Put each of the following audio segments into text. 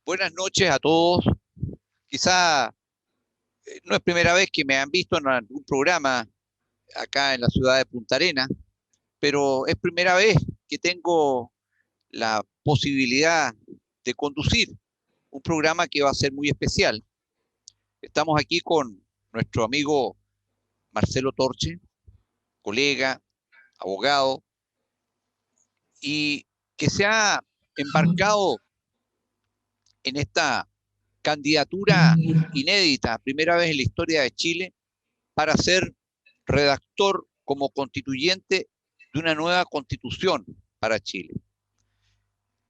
Buenas noches a todos. Quizá no es primera vez que me han visto en algún programa acá en la ciudad de Punta Arenas, pero es primera vez que tengo la posibilidad de conducir un programa que va a ser muy especial. Estamos aquí con nuestro amigo Marcelo Torche, colega, abogado, y que se ha embarcado en esta candidatura inédita, primera vez en la historia de Chile, para ser redactor como constituyente de una nueva constitución para Chile.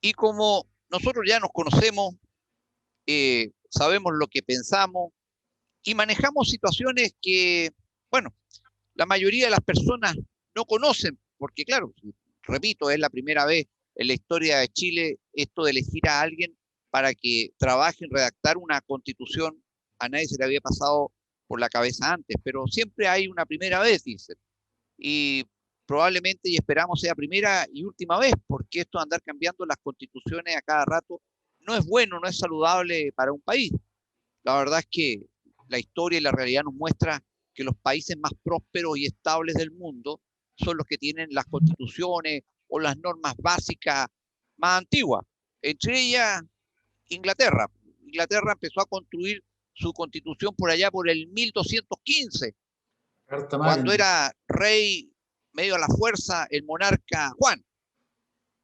Y como nosotros ya nos conocemos, sabemos lo que pensamos y manejamos situaciones que, bueno, la mayoría de las personas no conocen, porque claro, repito, es la primera vez en la historia de Chile esto de elegir a alguien para que trabaje en redactar una constitución. A nadie se le había pasado por la cabeza antes, pero siempre hay una primera vez, dicen. Y probablemente y esperamos sea primera y última vez, porque esto de andar cambiando las constituciones a cada rato no es bueno, no es saludable para un país. La verdad es que la historia y la realidad nos muestra que los países más prósperos y estables del mundo son los que tienen las constituciones o las normas básicas más antiguas. Entre ellas, Inglaterra. Inglaterra empezó a construir su constitución por allá por el 1215, Carta cuando Magna. era rey medio a la fuerza el monarca Juan.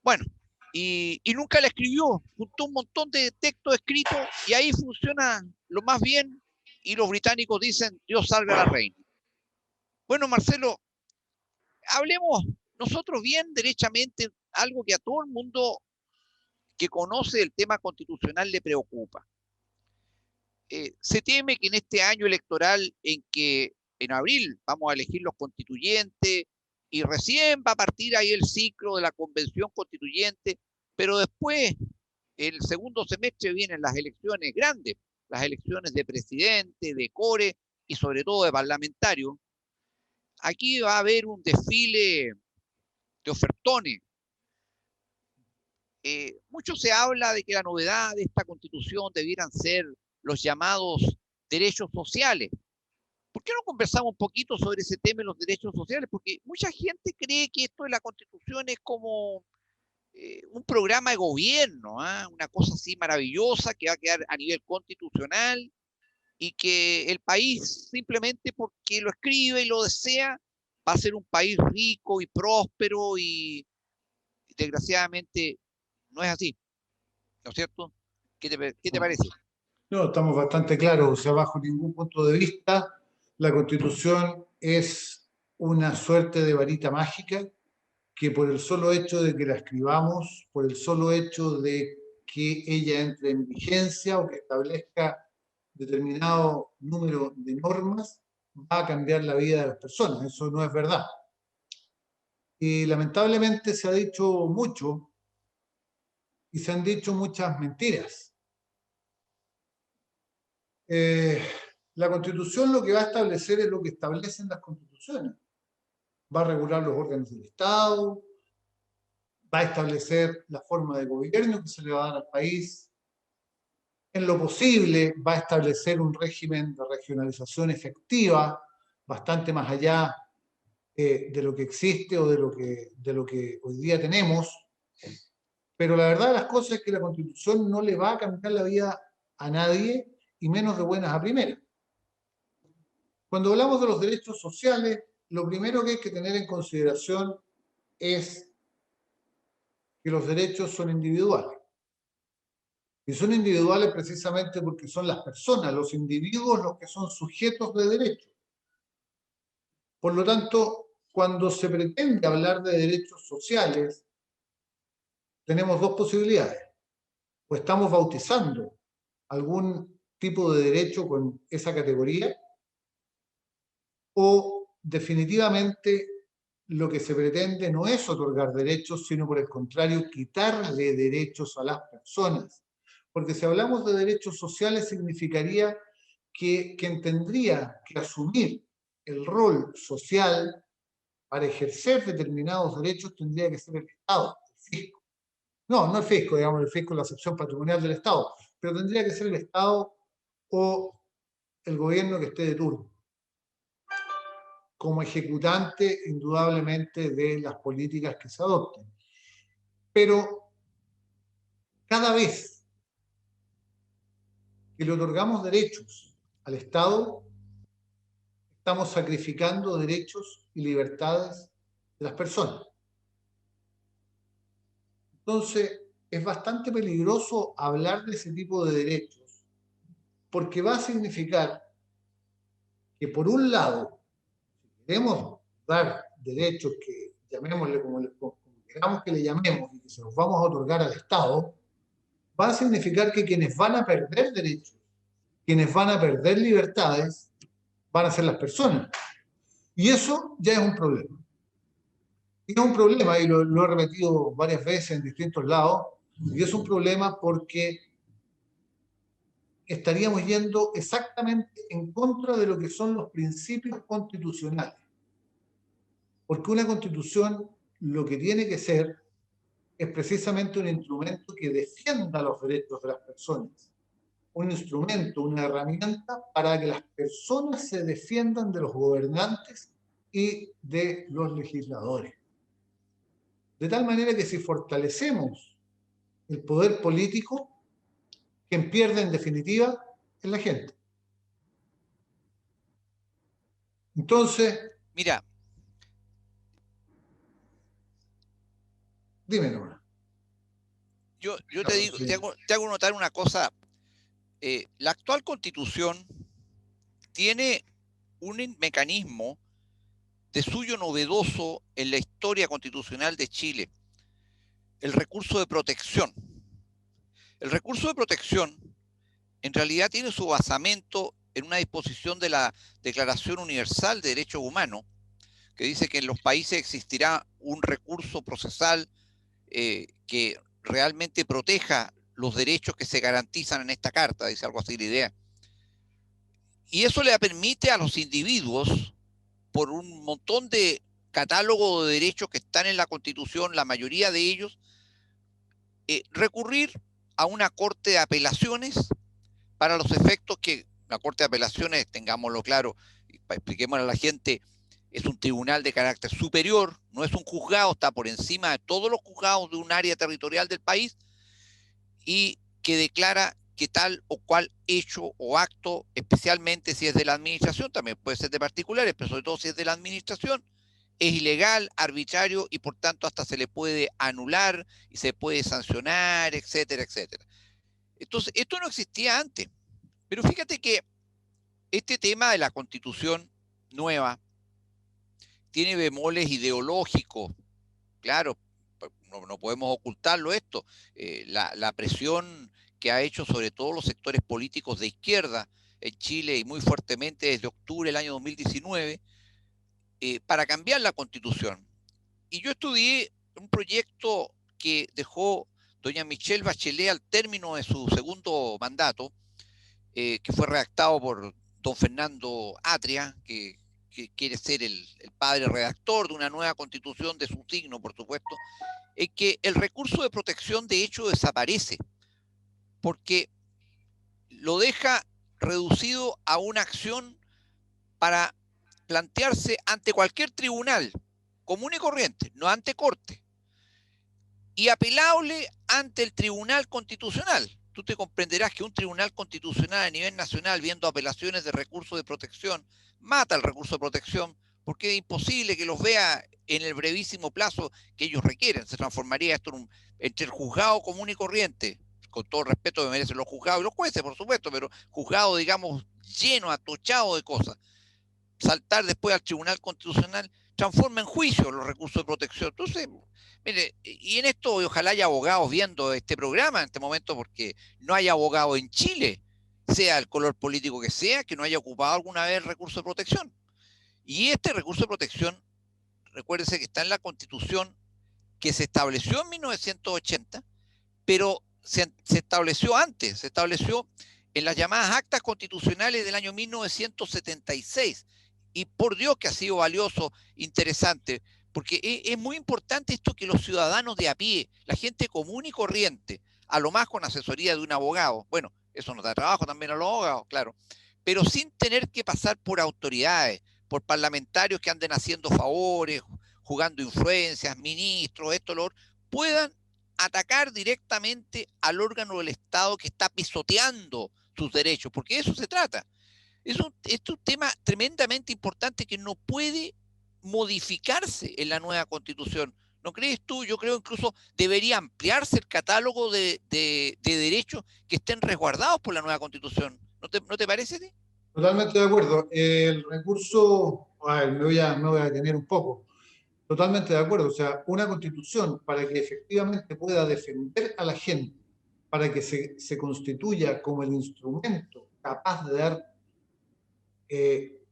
Bueno, y nunca la escribió, juntó un montón de textos escritos y ahí funciona lo más bien y los británicos dicen Dios salve a la reina. Bueno, Marcelo, hablemos nosotros bien derechamente, algo que a todo el mundo que conoce el tema constitucional le preocupa. Se teme que en este año electoral en que en abril vamos a elegir los constituyentes y recién va a partir ahí el ciclo de la convención constituyente, pero después, el segundo semestre, vienen las elecciones grandes, las elecciones de presidente, de core y sobre todo de parlamentario. Aquí va a haber un desfile de ofertones. Mucho se habla de que la novedad de esta constitución debieran ser los llamados derechos sociales. ¿Por qué no conversamos un poquito sobre ese tema de los derechos sociales? Porque mucha gente cree que esto de la Constitución es como un programa de gobierno, ¿eh? Una cosa así maravillosa que va a quedar a nivel constitucional y que el país simplemente porque lo escribe y lo desea va a ser un país rico y próspero y desgraciadamente no es así, ¿no es cierto? ¿Qué te parece? No, estamos bastante claros, o sea, bajo ningún punto de vista, la Constitución es una suerte de varita mágica que por el solo hecho de que la escribamos, por el solo hecho de que ella entre en vigencia o que establezca determinado número de normas, va a cambiar la vida de las personas. Eso no es verdad. Y lamentablemente se ha dicho mucho y se han dicho muchas mentiras. Eh, la Constitución lo que va a establecer es lo que establecen las constituciones. Va a regular los órganos del Estado, va a establecer la forma de gobierno que se le va a dar al país. En lo posible va a establecer un régimen de regionalización efectiva, bastante más allá de lo que existe o de lo que hoy día tenemos. Pero la verdad de las cosas es que la Constitución no le va a cambiar la vida a nadie, y menos de buenas a primeras. Cuando hablamos de los derechos sociales, lo primero que hay que tener en consideración es que los derechos son individuales. Y son individuales precisamente porque son las personas, los individuos, los que son sujetos de derechos. Por lo tanto, cuando se pretende hablar de derechos sociales, tenemos dos posibilidades. O estamos bautizando algún tipo de derecho con esa categoría, o definitivamente lo que se pretende no es otorgar derechos, sino por el contrario, quitarle derechos a las personas. Porque si hablamos de derechos sociales, significaría que quien tendría que asumir el rol social para ejercer determinados derechos tendría que ser el Estado, el fisco. No, no el fisco, digamos, el fisco es la sección patrimonial del Estado, pero tendría que ser el Estado o el gobierno que esté de turno, como ejecutante indudablemente de las políticas que se adopten. Pero cada vez que le otorgamos derechos al Estado, estamos sacrificando derechos y libertades de las personas. Entonces, es bastante peligroso hablar de ese tipo de derechos, porque va a significar que, por un lado, si queremos dar derechos que llamémosle como queramos que le llamemos y que se los vamos a otorgar al Estado, va a significar que quienes van a perder derechos, quienes van a perder libertades, van a ser las personas. Y eso ya es un problema. Y es un problema, y lo he repetido varias veces en distintos lados, y es un problema porque estaríamos yendo exactamente en contra de lo que son los principios constitucionales. Porque una constitución lo que tiene que ser es precisamente un instrumento que defienda los derechos de las personas. Un instrumento, una herramienta para que las personas se defiendan de los gobernantes y de los legisladores. De tal manera que si fortalecemos el poder político, quien pierde en definitiva es la gente. Entonces, Mira, dime nomás. yo te digo, te hago notar una cosa. La actual Constitución tiene un mecanismo de suyo novedoso en la historia constitucional de Chile, el recurso de protección. El recurso de protección en realidad tiene su basamento en una disposición de la Declaración Universal de Derechos Humanos, que dice que en los países existirá un recurso procesal que realmente proteja los derechos que se garantizan en esta carta, dice algo así la idea. Y eso le permite a los individuos, por un montón de catálogo de derechos que están en la Constitución, la mayoría de ellos, recurrir a una corte de apelaciones para los efectos que la corte de apelaciones, tengámoslo claro, expliquémosle a la gente, es un tribunal de carácter superior, no es un juzgado, está por encima de todos los juzgados de un área territorial del país y que declara que tal o cual hecho o acto, especialmente si es de la administración, también puede ser de particulares, pero sobre todo si es de la administración, es ilegal, arbitrario y por tanto hasta se le puede anular y se puede sancionar, etcétera, etcétera. Entonces, esto no existía antes, pero fíjate que este tema de la Constitución nueva tiene bemoles ideológicos, claro, no podemos ocultarlo esto, la presión que ha hecho sobre todo los sectores políticos de izquierda en Chile y muy fuertemente desde octubre del año 2019 para cambiar la Constitución. Y yo estudié un proyecto que dejó doña Michelle Bachelet al término de su segundo mandato, que fue redactado por don Fernando Atria, que quiere ser el padre redactor de una nueva constitución de su signo, por supuesto, es que el recurso de protección de hecho desaparece, porque lo deja reducido a una acción para plantearse ante cualquier tribunal común y corriente, no ante corte, y apelable ante el Tribunal Constitucional. Tú te comprenderás que un tribunal constitucional a nivel nacional, viendo apelaciones de recursos de protección, mata el recurso de protección porque es imposible que los vea en el brevísimo plazo que ellos requieren. Se transformaría esto entre el juzgado común y corriente, con todo el respeto que merecen los juzgados y los jueces, por supuesto, pero juzgado, digamos, lleno, atochado de cosas. Saltar después al Tribunal Constitucional transforma en juicio los recursos de protección. Entonces, mire, y en esto ojalá haya abogados viendo este programa en este momento, porque no hay abogado en Chile, sea el color político que sea, que no haya ocupado alguna vez el recurso de protección. Y este recurso de protección, recuérdese que está en la Constitución que se estableció en 1980, pero se estableció antes, se estableció en las llamadas actas constitucionales del año 1976. Y por Dios que ha sido valioso, interesante, porque es muy importante esto que los ciudadanos de a pie, la gente común y corriente, a lo más con asesoría de un abogado. Bueno, eso nos da trabajo también a los abogados, claro, pero sin tener que pasar por autoridades, por parlamentarios que anden haciendo favores, jugando influencias, ministros, esto, lo otro, puedan atacar directamente al órgano del Estado que está pisoteando sus derechos, porque de eso se trata. Es un tema tremendamente importante que no puede modificarse en la nueva constitución. ¿No crees tú? Yo creo incluso debería ampliarse el catálogo de derechos que estén resguardados por la nueva constitución. ¿No te parece a ti? Totalmente de acuerdo. El recurso, a ver, me voy a detener un poco. Totalmente de acuerdo. O sea, una constitución para que efectivamente pueda defender a la gente, para que se constituya como el instrumento capaz de dar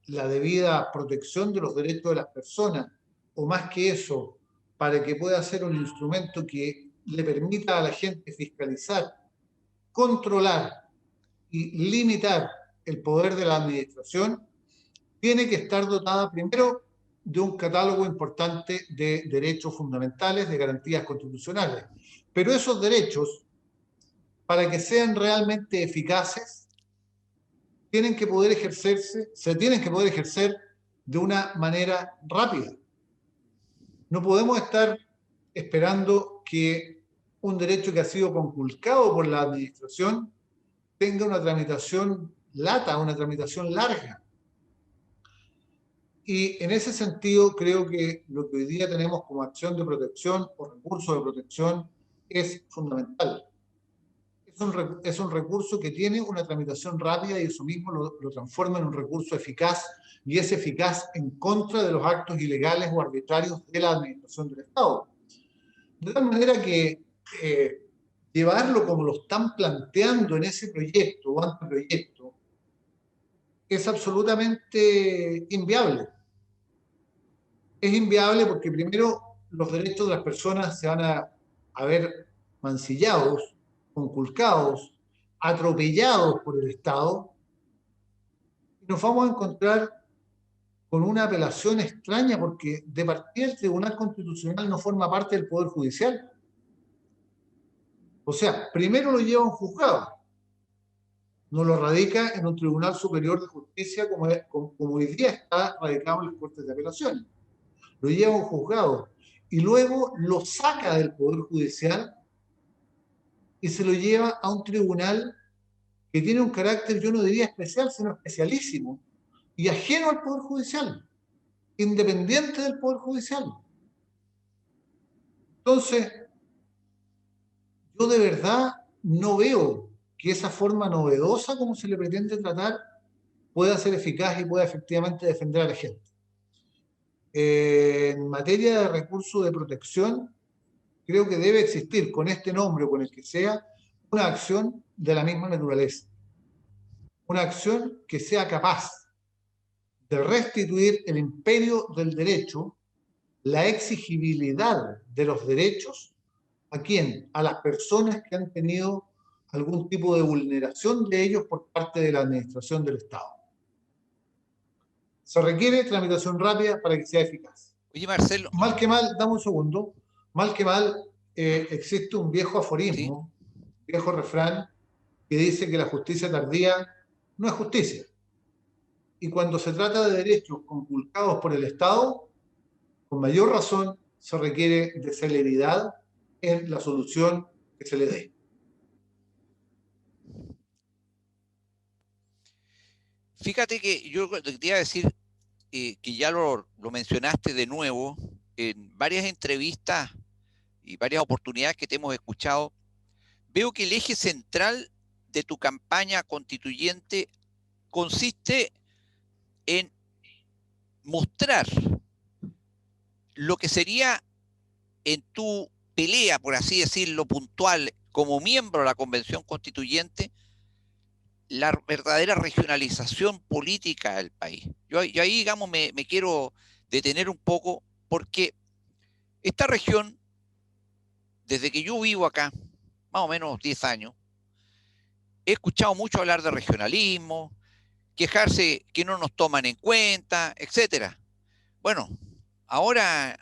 la debida protección de los derechos de las personas, o más que eso, para que pueda ser un instrumento que le permita a la gente fiscalizar, controlar y limitar el poder de la administración, tiene que estar dotada primero de un catálogo importante de derechos fundamentales, de garantías constitucionales. Pero esos derechos, para que sean realmente eficaces, tienen que poder ejercerse, se tienen que poder ejercer de una manera rápida. No podemos estar esperando que un derecho que ha sido conculcado por la administración tenga una tramitación lata, una tramitación larga. Y en ese sentido creo que lo que hoy día tenemos como acción de protección o recurso de protección es fundamental. Es un recurso que tiene una tramitación rápida y eso mismo lo transforma en un recurso eficaz y es eficaz en contra de los actos ilegales o arbitrarios de la administración del Estado. De tal manera que llevarlo como lo están planteando en ese proyecto o anteproyecto es absolutamente inviable. Es inviable porque primero los derechos de las personas se van a ver mancillados, conculcados, atropellados por el Estado y nos vamos a encontrar con una apelación extraña porque de partida el Tribunal Constitucional no forma parte del Poder Judicial. O sea, primero lo lleva a un juzgado, no lo radica en un Tribunal Superior de Justicia como hoy día está radicado en las Cortes de Apelación. Lo lleva a un juzgado y luego lo saca del Poder Judicial y se lo lleva a un tribunal que tiene un carácter, yo no diría especial, sino especialísimo y ajeno al Poder Judicial, independiente del Poder Judicial. Entonces, yo de verdad no veo que esa forma novedosa como se le pretende tratar pueda ser eficaz y pueda efectivamente defender a la gente. En materia de recursos de protección, creo que debe existir con este nombre o con el que sea una acción de la misma naturaleza. Una acción que sea capaz de restituir el imperio del derecho, la exigibilidad de los derechos, ¿a quién? A las personas que han tenido algún tipo de vulneración de ellos por parte de la administración del Estado. Se requiere tramitación rápida para que sea eficaz. Oye, Marcelo. Mal que mal, dame un segundo, mal que mal, existe un viejo Sí. aforismo, viejo refrán, que dice que la justicia tardía no es justicia. Y cuando se trata de derechos conculcados por el Estado, con mayor razón se requiere de celeridad en la solución que se le dé. Fíjate que yo te iba a decir que ya lo mencionaste de nuevo en varias entrevistas y varias oportunidades que te hemos escuchado. Veo que el eje central de tu campaña constituyente consiste en mostrar lo que sería en tu pelea, por así decirlo, puntual, como miembro de la Convención Constituyente, la verdadera regionalización política del país. Yo ahí, digamos, me quiero detener un poco porque esta región, desde que yo vivo acá, más o menos 10 años, he escuchado mucho hablar de regionalismo, quejarse que no nos toman en cuenta, etcétera. Bueno, ahora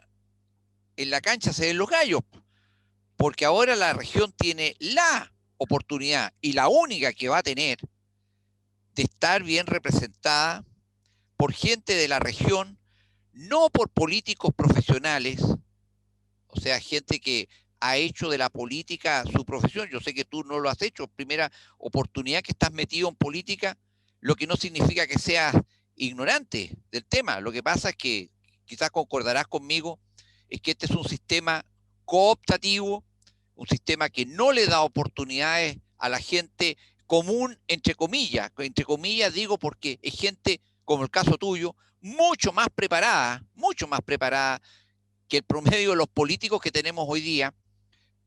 en la cancha se ven los gallos, porque ahora la región tiene la oportunidad y la única que va a tener de estar bien representada por gente de la región, no por políticos profesionales, o sea, gente que ha hecho de la política su profesión. Yo sé que tú no lo has hecho, primera oportunidad que estás metido en política, lo que no significa que seas ignorante del tema. Lo que pasa es que, quizás concordarás conmigo, es que este es un sistema cooptativo, un sistema que no le da oportunidades a la gente común, entre comillas digo porque es gente, como el caso tuyo, mucho más preparada que el promedio de los políticos que tenemos hoy día,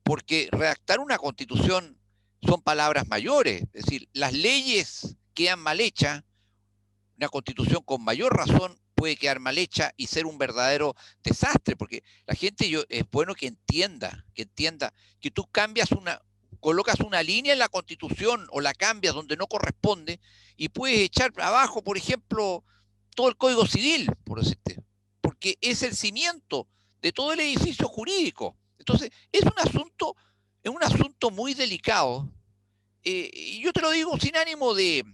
porque redactar una constitución son palabras mayores, es decir, las leyes quedan mal hechas, una constitución con mayor razón puede quedar mal hecha y ser un verdadero desastre, porque la gente es bueno que entienda que tú colocas una línea en la constitución o la cambias donde no corresponde y puedes echar abajo, por ejemplo, todo el Código Civil, por decirte, porque es el cimiento de todo el edificio jurídico. Entonces, es un asunto muy delicado, y yo te lo digo sin ánimo de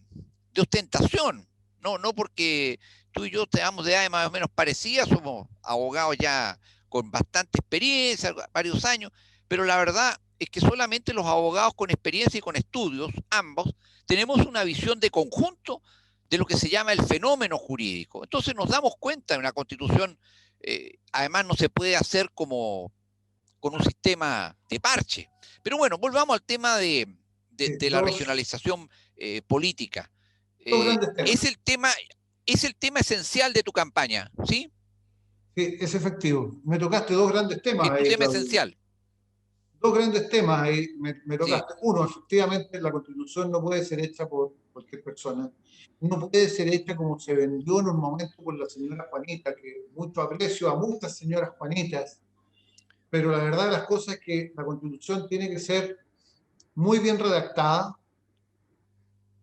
ostentación, no porque tú y yo tengamos de edades más o menos parecidas, somos abogados ya con bastante experiencia, varios años, pero la verdad es que solamente los abogados con experiencia y con estudios, ambos, tenemos una visión de conjunto de lo que se llama el fenómeno jurídico. Entonces nos damos cuenta en una constitución, además no se puede hacer como con un sistema de parche. Pero bueno, volvamos al tema de la regionalización política. Dos grandes temas. Es el tema esencial de tu campaña, ¿sí? Sí, es efectivo. Me tocaste dos grandes temas Es tu ahí, tema Claudio. esencial, Dos grandes temas ahí me sí. tocaste. Uno, efectivamente, la constitución no puede ser hecha por cualquier persona. No puede ser hecha como se vendió en un momento por la señora Juanita, que mucho aprecio a muchas señoras Juanitas, pero la verdad de las cosas es que la constitución tiene que ser muy bien redactada,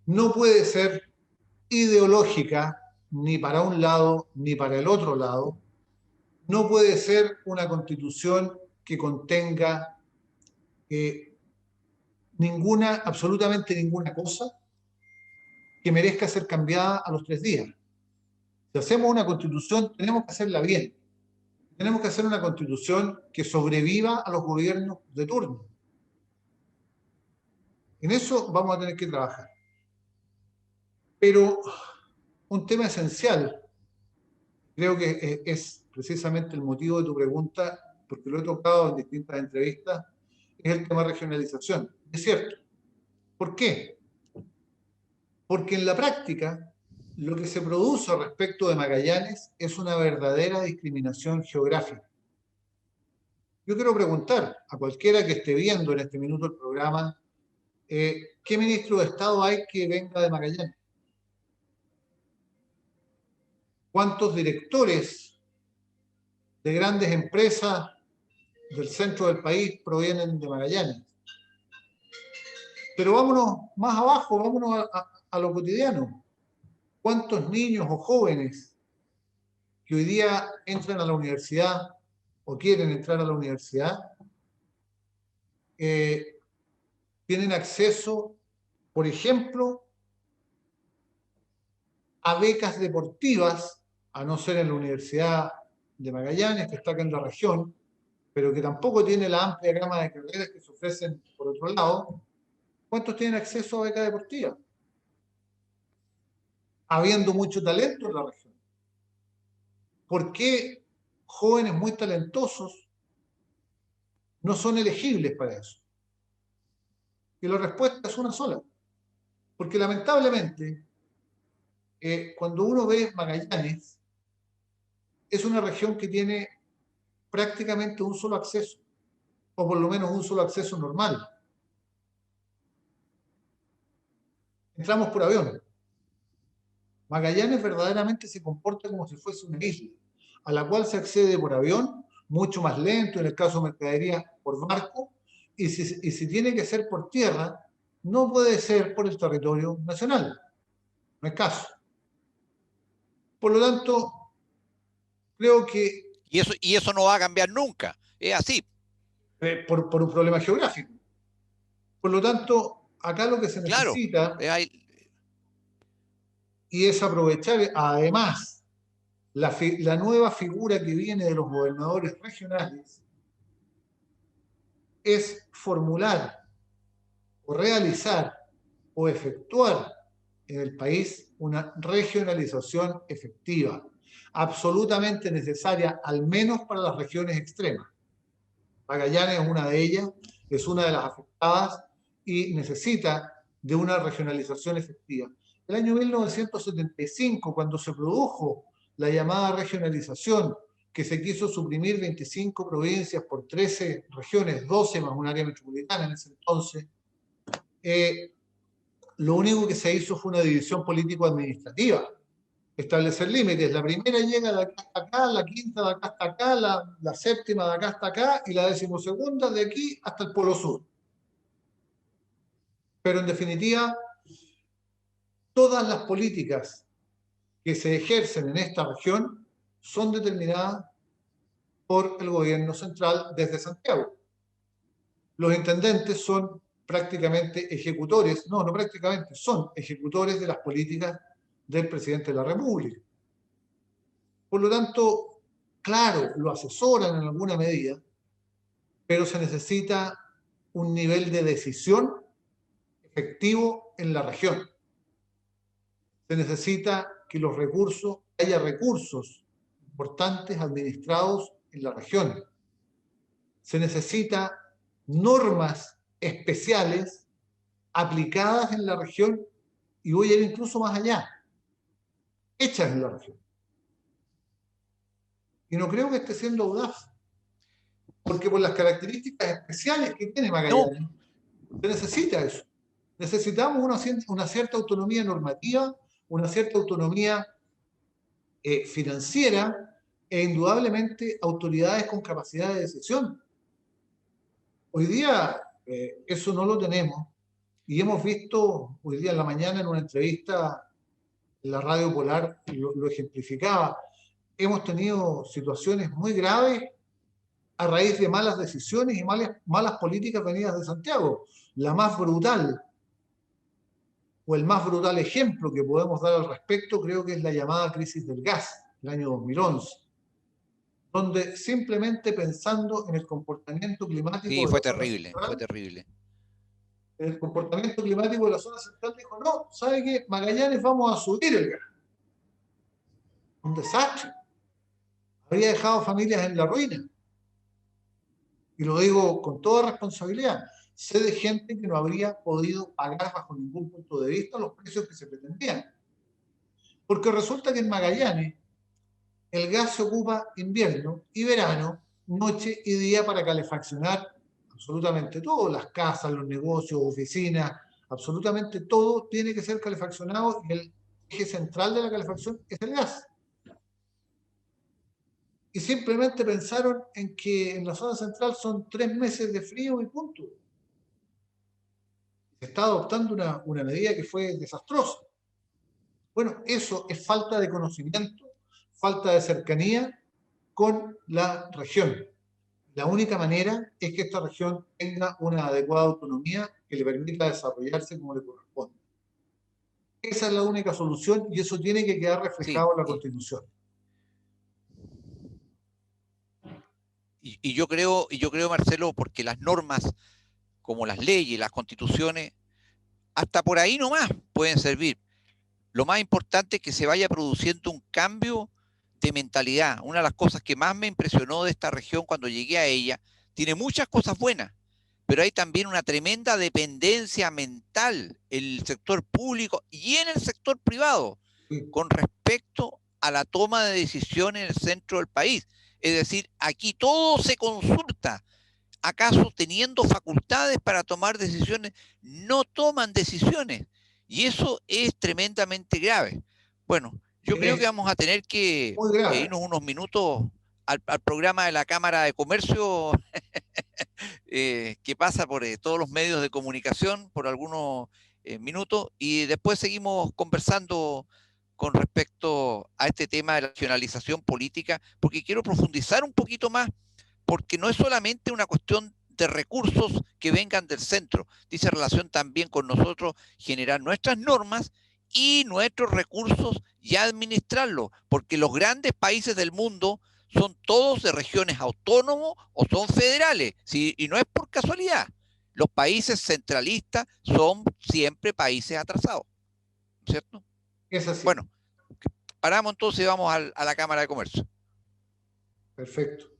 no puede ser ideológica ni para un lado ni para el otro lado, no puede ser una constitución que contenga eh, ninguna, absolutamente ninguna cosa que merezca ser cambiada a los 3 días. Si hacemos una constitución, tenemos que hacerla bien. Tenemos que hacer una constitución que sobreviva a los gobiernos de turno. En eso vamos a tener que trabajar. Pero un tema esencial, creo que es precisamente el motivo de tu pregunta, porque lo he tocado en distintas entrevistas, es el tema regionalización. Es cierto. ¿Por qué? Porque en la práctica, lo que se produce respecto de Magallanes es una verdadera discriminación geográfica. Yo quiero preguntar a cualquiera que esté viendo en este minuto el programa, ¿qué ministro de Estado hay que venga de Magallanes? ¿Cuántos directores de grandes empresas del centro del país provienen de Magallanes? Pero vámonos más abajo, vámonos a lo cotidiano. ¿Cuántos niños o jóvenes que hoy día entran a la universidad o quieren entrar a la universidad tienen acceso, por ejemplo, a becas deportivas, a no ser en la Universidad de Magallanes, que está acá en la región, pero que tampoco tiene la amplia gama de carreras que se ofrecen por otro lado? ¿Cuántos tienen acceso a becas deportivas? Habiendo mucho talento en la región. ¿Por qué jóvenes muy talentosos no son elegibles para eso? Y la respuesta es una sola. Porque lamentablemente, cuando uno ve Magallanes, es una región que tiene prácticamente un solo acceso, o por lo menos un solo acceso normal. Entramos por avión. Magallanes verdaderamente se comporta como si fuese una isla, a la cual se accede por avión, mucho más lento, en el caso de mercadería por barco, y si tiene que ser por tierra, no puede ser por el territorio nacional. No es caso. Por lo tanto, creo que Y eso no va a cambiar nunca, es así. por un problema geográfico. Por lo tanto, acá lo que se Claro, necesita hay, y es aprovechar además la nueva figura que viene de los gobernadores regionales, es formular o realizar o efectuar en el país una regionalización efectiva, absolutamente necesaria, al menos para las regiones extremas. Magallanes es una de ellas, es una de las afectadas y necesita de una regionalización efectiva. El año 1975, cuando se produjo la llamada regionalización, que se quiso suprimir 25 provincias por 13 regiones, 12 más un área metropolitana en ese entonces, lo único que se hizo fue una división político-administrativa, establecer límites. La primera llega de acá hasta acá, la quinta de acá hasta acá, la séptima de acá hasta acá y la decimosegunda de aquí hasta el Polo Sur. Pero en definitiva, todas las políticas que se ejercen en esta región son determinadas por el gobierno central desde Santiago. Los intendentes son prácticamente ejecutores, no prácticamente, son ejecutores de las políticas del presidente de la República. Por lo tanto, claro, lo asesoran en alguna medida, pero se necesita un nivel de decisión efectivo en la región. Se necesita que haya recursos importantes administrados en la región. Se necesita normas especiales aplicadas en la región y voy a ir incluso más allá, hechas en la región. Y no creo que esté siendo audaz, porque por las características especiales que tiene Magallanes, no, se necesita eso. Necesitamos una cierta autonomía normativa, una cierta autonomía financiera e indudablemente autoridades con capacidad de decisión. Hoy día eso no lo tenemos y hemos visto hoy día en la mañana en una entrevista en la Radio Polar, lo ejemplificaba, hemos tenido situaciones muy graves a raíz de malas decisiones y malas políticas venidas de Santiago. La más brutal o el más brutal ejemplo que podemos dar al respecto creo que es la llamada crisis del gas del año 2011, donde simplemente pensando en el comportamiento climático sí, de fue la zona terrible, fue central, terrible. el comportamiento climático de la zona central dijo, no, ¿sabe qué? Magallanes vamos a subir el gas. Un desastre. Habría dejado familias en la ruina. Y lo digo con toda responsabilidad. Sé de gente que no habría podido pagar bajo ningún punto de vista los precios que se pretendían. Porque resulta que en Magallanes el gas se ocupa invierno y verano, noche y día para calefaccionar absolutamente todo, las casas, los negocios, oficinas, absolutamente todo tiene que ser calefaccionado y el eje central de la calefacción es el gas. Y simplemente pensaron en que en la zona central son 3 meses de frío y punto. Se está adoptando una medida que fue desastrosa. Bueno, eso es falta de conocimiento, falta de cercanía con la región. La única manera es que esta región tenga una adecuada autonomía que le permita desarrollarse como le corresponde. Esa es la única solución y eso tiene que quedar Sí, reflejado en la Constitución. y yo creo, Marcelo, porque las normas, como las leyes, las constituciones, hasta por ahí nomás pueden servir. Lo más importante es que se vaya produciendo un cambio de mentalidad. Una de las cosas que más me impresionó de esta región cuando llegué a ella, tiene muchas cosas buenas, pero hay también una tremenda dependencia mental en el sector público y en el sector privado Sí. con respecto a la toma de decisiones en el centro del país. Es decir, aquí todo se consulta. ¿Acaso teniendo facultades para tomar decisiones, no toman decisiones? Y eso es tremendamente grave. Bueno, yo creo que Es vamos a tener que muy grave. irnos unos minutos al programa de la Cámara de Comercio que pasa por todos los medios de comunicación por algunos minutos y después seguimos conversando con respecto a este tema de la nacionalización política, porque quiero profundizar un poquito más, porque no es solamente una cuestión de recursos que vengan del centro. Dice relación también con nosotros generar nuestras normas y nuestros recursos y administrarlos, porque los grandes países del mundo son todos de regiones autónomos o son federales, ¿sí? Y no es por casualidad. Los países centralistas son siempre países atrasados, ¿cierto? Es así. Bueno, paramos entonces y vamos a la Cámara de Comercio. Perfecto.